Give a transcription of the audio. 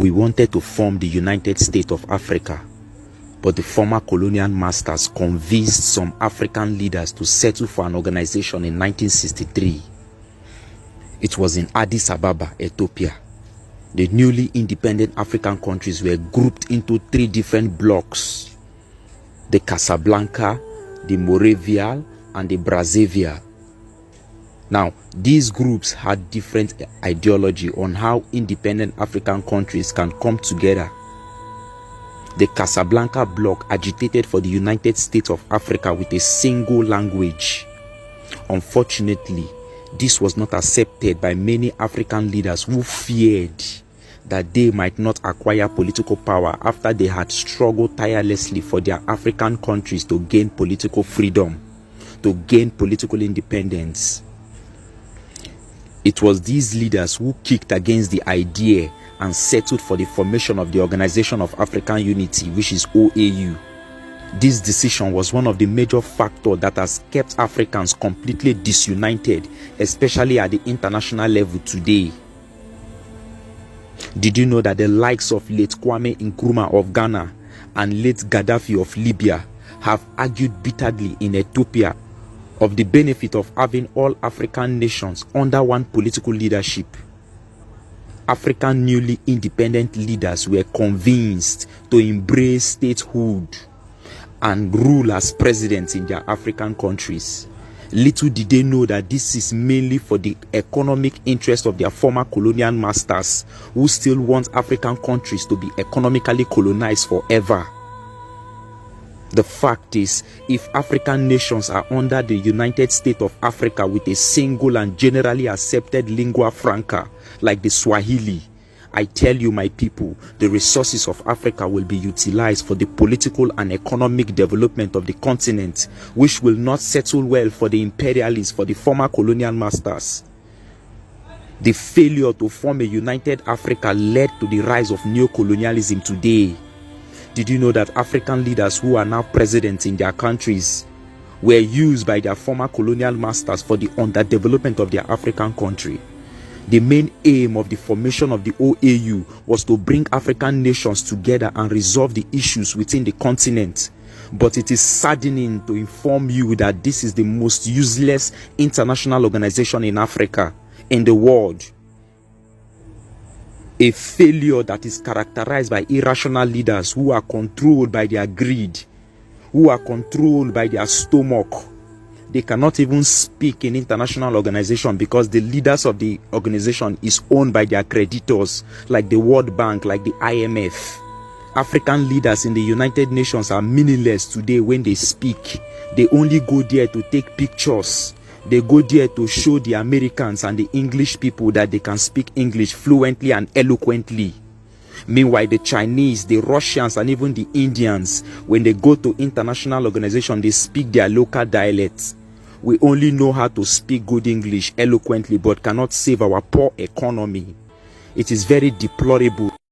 We wanted to form the United States of Africa, but the former colonial masters convinced some African leaders to settle for an organization in 1963. It was in Addis Ababa, Ethiopia. The newly independent African countries were grouped into 3 different blocks: the Casablanca, the Moravian, and the Brazzaville. Now, these groups had different ideology on how independent African countries can come together. The Casablanca bloc agitated for the United States of Africa with a single language. Unfortunately, this was not accepted by many African leaders who feared that they might not acquire political power after they had struggled tirelessly for their African countries to gain political freedom, to gain political independence. It was these leaders who kicked against the idea and settled for the formation of the Organization of African Unity, which is OAU. This decision was one of the major factors that has kept Africans completely disunited, especially at the international level today. Did you know that the likes of late Kwame Nkrumah of Ghana and late Gaddafi of Libya have argued bitterly in Ethiopia of the benefit of having all African nations under one political leadership? African newly independent leaders were convinced to embrace statehood and rule as presidents in their African countries. Little did they know that this is mainly for the economic interest of their former colonial masters, who still want African countries to be economically colonized forever. The fact is, if African nations are under the United States of Africa with a single and generally accepted lingua franca like the Swahili, I tell you, my people, the resources of Africa will be utilized for the political and economic development of the continent, which will not settle well for the imperialists, for the former colonial masters. The failure to form a united Africa led to the rise of neo-colonialism today. Did you know that African leaders who are now presidents in their countries were used by their former colonial masters for the underdevelopment of their African country? The main aim of the formation of the OAU was to bring African nations together and resolve the issues within the continent. But it is saddening to inform you that this is the most useless international organization in Africa, in the world. A failure that is characterized by irrational leaders who are controlled by their greed, who are controlled by their stomach. They cannot even speak in international organization because the leaders of the organization is owned by their creditors, like the World Bank, like the IMF. African leaders in the United Nations are meaningless today when they speak. They only go there to take pictures. They go there to show the Americans and the English people that they can speak English fluently and eloquently. Meanwhile, the Chinese, the Russians, and even the Indians, when they go to international organizations, they speak their local dialects. We only know how to speak good English eloquently, but cannot save our poor economy. It is very deplorable.